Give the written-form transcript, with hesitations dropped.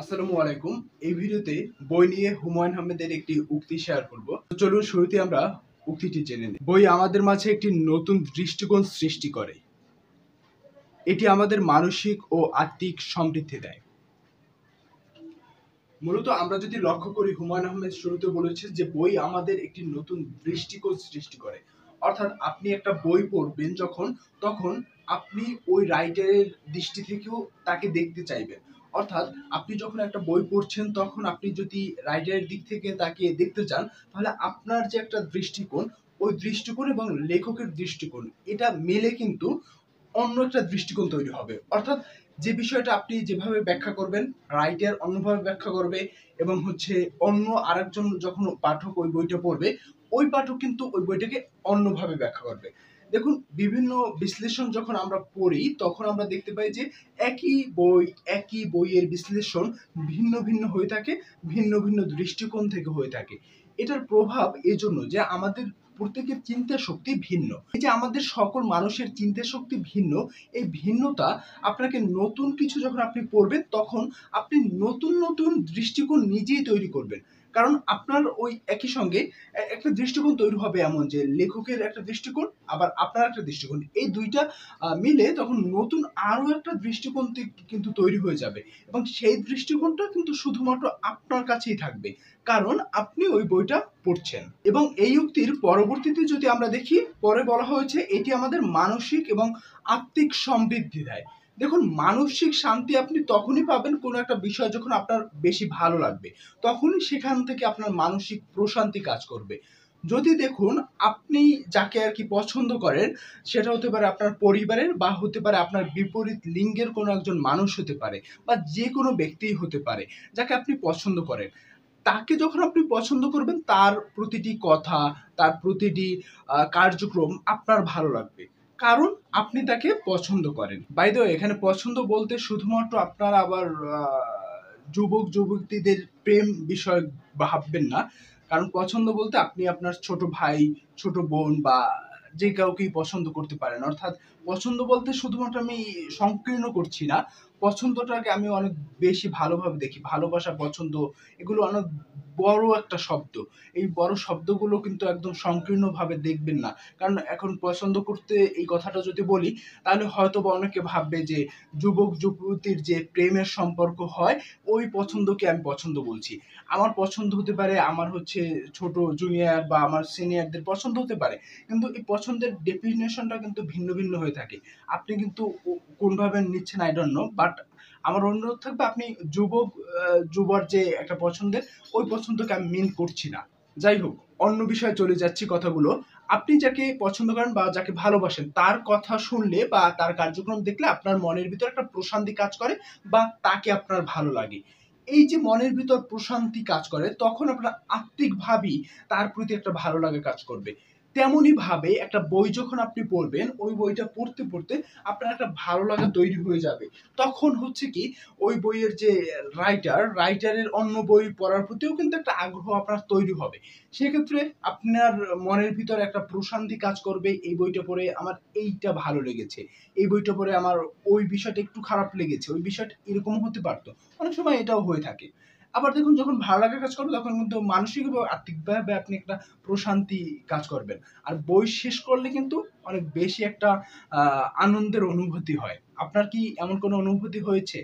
আসসালামু আলাইকুম। এই ভিডিওতে বই নিয়ে হুমায়ুন আহমেদের একটি উক্তি শেয়ার করব। তো চলুন শুরুতে আমরা উক্তিটি জেনে নিই। বই আমাদের মাঝে একটি নতুন দৃষ্টিকোণ সৃষ্টি করে। এটি আমাদের মানসিক ও আত্মিক সমৃদ্ধি দেয়। মূলত আমরা যদি লক্ষ্য করি, হুমায়ুন আহমেদ শুরুতে বলেছেন যে বই আমাদের একটি নতুন দৃষ্টিকোণ সৃষ্টি করে। অর্থাৎ আপনি একটা বই পড়বেন তখন আপনি ওই রাইটারের দৃষ্টি থেকেও তাকে দেখতে চাইবেন। অর্থাৎ আপনি যখন একটা বই পড়ছেন তখন আপনি যদি রাইটারের দিক থেকে তাকে দেখতে চান, তাহলে আপনার যে একটা দৃষ্টিকোণ, ওই দৃষ্টিকোণ এবং লেখকের দৃষ্টিকোণ এটা মিলে কিন্তু অন্য একটা দৃষ্টিকোণ তৈরি হবে। অর্থাৎ যে বিষয়টা আপনি যেভাবে ব্যাখ্যা করবেন, রাইটার অন্যভাবে ব্যাখ্যা করবে এবং অন্য আরেকজন যখন পাঠক ওই বইটা পড়বে, ওই পাঠক কিন্তু ওই বইটাকে অন্যভাবে ব্যাখ্যা করবে। দেখুন, বিভিন্ন বিশ্লেষণ যখন আমরা পড়ি তখন আমরা দেখতে পাই যে একই বইয়ের বিশ্লেষণ ভিন্ন ভিন্ন হয়ে থাকে, ভিন্ন ভিন্ন দৃষ্টিকোণ থেকে হয়ে থাকে। এটার প্রভাব এজন্য যে আমাদের প্রত্যেকের চিন্তা শক্তি ভিন্ন। এই যে আমাদের সকল মানুষের চিন্তা শক্তি ভিন্ন, এই ভিন্নতা আপনাকে নতুন কিছু যখন আপনি পড়বেন তখন আপনি নতুন নতুন দৃষ্টিকোণ নিজেই তৈরি করবেন। কারণ আপনার ওই একই সঙ্গে একটা দৃষ্টিকোণ তৈরি হবে, এমন যে লেখকের একটা দৃষ্টিকোণ আবার আপনার একটা দৃষ্টিকোণ, এই দুইটা মিলে তখন নতুন আরো একটা দৃষ্টিকোণ কিন্তু তৈরি হয়ে যাবে এবং সেই দৃষ্টিকোণটা কিন্তু শুধুমাত্র আপনার কাছেই থাকবে, কারণ আপনি ওই বইটা পড়ছেন। এবং এই উক্তির পরবর্তীতে যদি আমরা দেখি, পরে বলা হয়েছে এটি আমাদের মানসিক এবং আত্মিক সমৃদ্ধি দেয়। দেখুন, মানসিক শান্তি আপনি তখনই পাবেন কোনো একটা বিষয় যখন আপনার বেশি ভালো লাগবে, তখনই সেখান থেকে আপনার মানসিক প্রশান্তি কাজ করবে। যদি দেখুন, আপনি যাকে আর কি পছন্দ করেন, সেটা হতে পারে আপনার পরিবারের বা হতে পারে আপনার বিপরীত লিঙ্গের কোনো একজন মানুষ হতে পারে বা যে কোনো ব্যক্তিই হতে পারে যাকে আপনি পছন্দ করেন, তাকে যখন আপনি পছন্দ করবেন তার প্রতিটি কথা, তার প্রতিটি কার্যক্রম আপনার ভালো লাগবে, কারণ আপনি তাকে পছন্দ করেন। বাই দ্য ওয়ে, এখানে পছন্দ বলতে শুধুমাত্র আপনার আবার যুবক যুবতীদের প্রেম বিষয় ভাববেন না। কারণ পছন্দ বলতে আপনি আপনার ছোট ভাই, ছোট বোন বা যে কাউকেই পছন্দ করতে পারেন। অর্থাৎ পছন্দ বলতে শুধুমাত্র আমি সংকীর্ণ করছি না, পছন্দটাকে আমি অনেক বেশি ভালোভাবে দেখি। ভালোবাসা, পছন্দ এগুলো অনেক বড় একটা শব্দ। এই বড় শব্দগুলো কিন্তু একদম সংকীর্ণভাবে দেখবেন না। কারণ এখন পছন্দ করতে এই কথাটা যদি বলি, তাহলে হয়তোবা অনেকে ভাববে যে যুবক যুবতীর যে প্রেমের সম্পর্ক হয়, ওই পছন্দকে আমি পছন্দ বলছি। আমার পছন্দ হতে পারে আমার ছোট জুনিয়র বা আমার সিনিয়রদের পছন্দ হতে পারে। কিন্তু এই পছন্দের ডেফিনিশনটা কিন্তু ভিন্ন ভিন্ন হয়ে থাকে। আপনি কিন্তু কোনভাবে নিচ্ছেন I don't know, বাট আমার অনুরোধ থাকবে, আপনি যুবক যুবর যে একটা পছন্দের, ওই পছন্দকে আমি মিন করছি না। যাই হোক, অন্য বিষয়ে চলে যাচ্ছি কথাগুলো। আপনি যাকে পছন্দ করেন বা যাকে ভালোবাসেন, তার কথা শুনলে বা তার কার্যক্রম দেখলে আপনার মনের ভিতর একটা প্রশান্তি কাজ করে বা তাকে আপনার ভালো লাগে। এই যে মনের ভিতর প্রশান্তি কাজ করে, তখন আপনার আত্মিকভাবেই তার প্রতি একটা ভালো লাগা কাজ করবে। তেমনি ভাবে একটা বই যখন আপনি পড়বেন, ওই বইটা পড়তে পড়তে আপনার একটা ভালো লাগা তৈরি হয়ে যাবে। তখন কি, ওই বইয়ের যে রাইটারের অন্য বই পড়ার প্রতিও কিন্তু একটা আগ্রহ আপনার তৈরি হবে। সেক্ষেত্রে আপনার মনের ভিতর একটা প্রশান্তি কাজ করবে, এই বইটা পড়ে আমার এইটা ভালো লেগেছে, এই বইটা পড়ে আমার ওই বিষয়টা একটু খারাপ লেগেছে, ওই বিষয়টা এরকম হতে পারতো। অনেক সময় এটাও হয়ে থাকে। আবার দেখুন, যখন ভালো লাগা কাজ করবে তখন কিন্তু মানসিক এবং আত্মিকভাবে আপনি একটা প্রশান্তি কাজ করবেন। আর বই শেষ করলে কিন্তু অনেক বেশি একটা আনন্দের অনুভূতি হয়। আপনার কি এমন কোনো অনুভূতি হয়েছে?